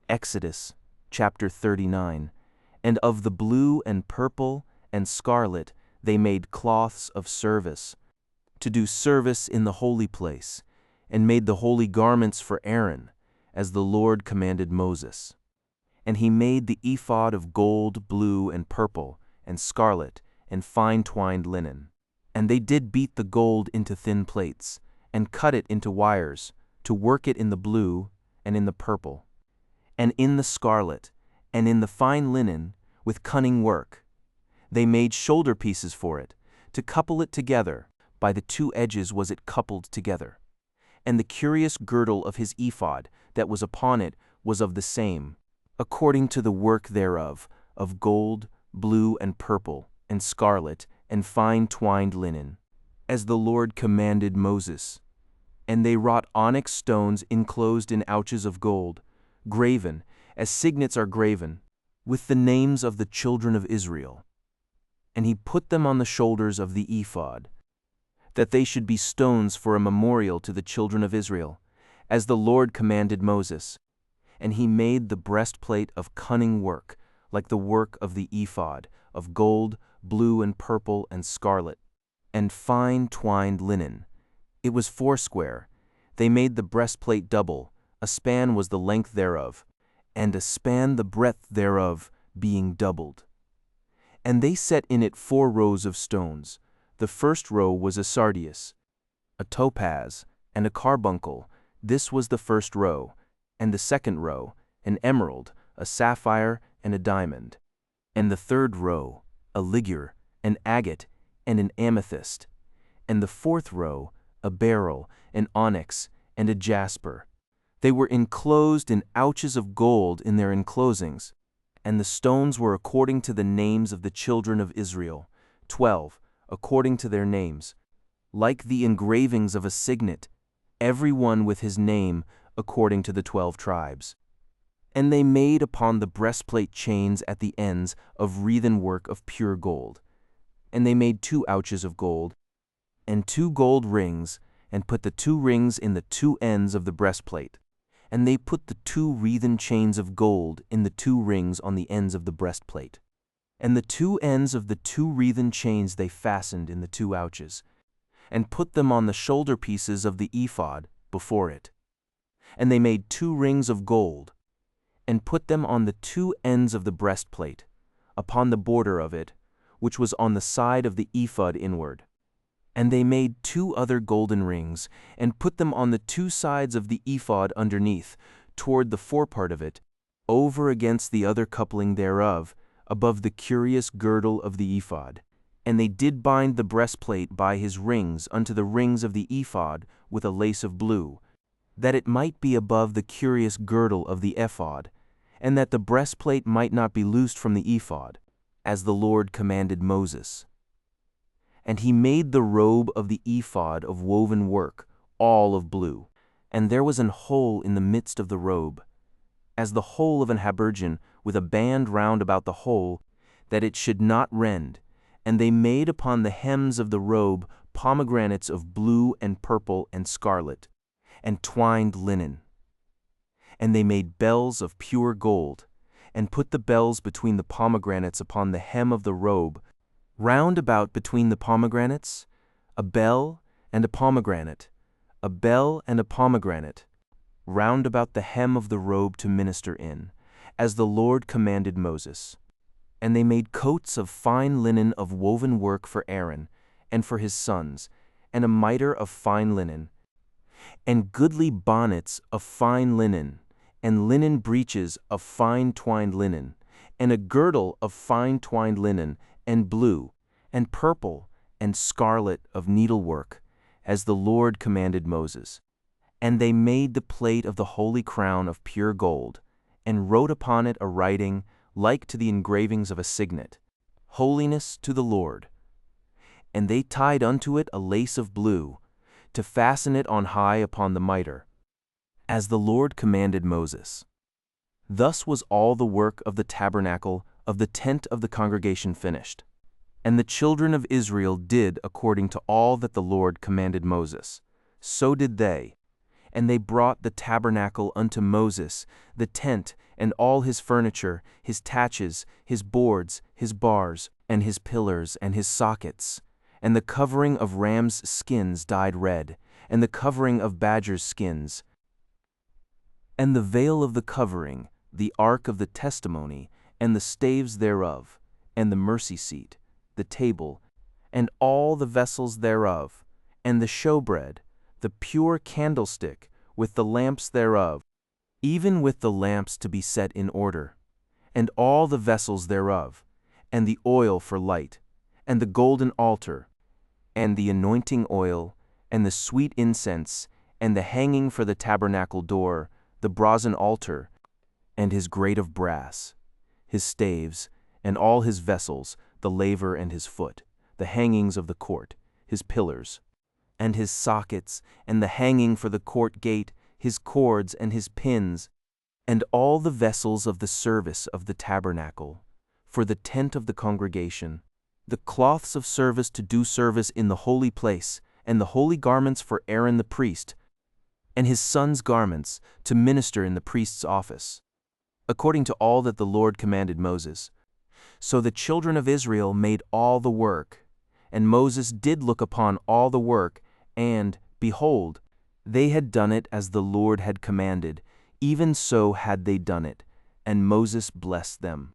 Exodus chapter 39. And of the blue and purple and scarlet they made cloths of service, to do service in the holy place, and made the holy garments for Aaron, as the Lord commanded Moses. And he made the ephod of gold, blue, and purple, and scarlet, and fine twined linen. And they did beat the gold into thin plates, and cut it into wires, to work it in the blue, and in the purple, and in the scarlet, and in the fine linen, with cunning work. They made shoulder pieces for it, to couple it together. By the two edges was it coupled together. And the curious girdle of his ephod that was upon it was of the same, according to the work thereof, of gold, blue, and purple, and scarlet, and fine twined linen, as the Lord commanded Moses. And they wrought onyx stones enclosed in ouches of gold, graven, as signets are graven, with the names of the children of Israel. And he put them on the shoulders of the ephod, that they should be stones for a memorial to the children of Israel, as the Lord commanded Moses. And he made the breastplate of cunning work, like the work of the ephod, of gold, blue, and purple, and scarlet, and fine twined linen. It was foursquare. They made the breastplate double, a span was the length thereof, and a span the breadth thereof, being doubled. And they set in it 4 rows of stones. The first row was a sardius, a topaz, and a carbuncle. This was the first row. And the second row, an emerald, a sapphire, and a diamond. And the third row, a ligure, an agate, and an amethyst. And the fourth row, a beryl, an onyx, and a jasper. They were enclosed in ouches of gold in their enclosings, and the stones were according to the names of the children of Israel, 12, according to their names, like the engravings of a signet, every one with his name, according to the 12 tribes. And they made upon the breastplate chains at the ends of wreathen work of pure gold. And they made 2 ouches of gold, and 2 gold rings, and put the 2 rings in the 2 ends of the breastplate. And they put the 2 wreathen chains of gold in the 2 rings on the ends of the breastplate. And the 2 ends of the 2 wreathen chains they fastened in the 2 ouches, and put them on the shoulder pieces of the ephod before it. And they made 2 rings of gold, and put them on the 2 ends of the breastplate, upon the border of it, which was on the side of the ephod inward. And they made 2 other golden rings, and put them on the 2 sides of the ephod underneath, toward the forepart of it, over against the other coupling thereof, above the curious girdle of the ephod. And they did bind the breastplate by his rings unto the rings of the ephod with a lace of blue, that it might be above the curious girdle of the ephod, and that the breastplate might not be loosed from the ephod, as the Lord commanded Moses. And he made the robe of the ephod of woven work, all of blue, and there was an hole in the midst of the robe, as the hole of an habergeon, with a band round about the hole, that it should not rend. And they made upon the hems of the robe pomegranates of blue and purple and scarlet, and twined linen. And they made bells of pure gold, and put the bells between the pomegranates upon the hem of the robe, round about between the pomegranates, a bell and a pomegranate, a bell and a pomegranate, round about the hem of the robe to minister in, as the Lord commanded Moses. And they made coats of fine linen of woven work for Aaron, and for his sons, and a mitre of fine linen, and goodly bonnets of fine linen, and linen breeches of fine twined linen, and a girdle of fine twined linen, and blue, and purple, and scarlet of needlework, as the Lord commanded Moses. And they made the plate of the holy crown of pure gold, and wrote upon it a writing like to the engravings of a signet, Holiness to the Lord. And they tied unto it a lace of blue, to fasten it on high upon the mitre, as the Lord commanded Moses. Thus was all the work of the tabernacle of the tent of the congregation finished. And the children of Israel did according to all that the Lord commanded Moses. So did they. And they brought the tabernacle unto Moses, the tent, and all his furniture, his taches, his boards, his bars, and his pillars, and his sockets, and the covering of rams' skins dyed red, and the covering of badgers' skins, and the veil of the covering, the ark of the testimony, and the staves thereof, and the mercy seat, the table, and all the vessels thereof, and the showbread, the pure candlestick, with the lamps thereof, even with the lamps to be set in order, and all the vessels thereof, and the oil for light, and the golden altar, and the anointing oil, and the sweet incense, and the hanging for the tabernacle door, the brazen altar, and his grate of brass, his staves, and all his vessels, the laver and his foot, the hangings of the court, his pillars, and his sockets, and the hanging for the court gate, his cords and his pins, and all the vessels of the service of the tabernacle, for the tent of the congregation, the cloths of service to do service in the holy place, and the holy garments for Aaron the priest, and his sons' garments to minister in the priest's office, according to all that the Lord commanded Moses. So the children of Israel made all the work, and Moses did look upon all the work, and, behold, they had done it as the Lord had commanded, even so had they done it, and Moses blessed them.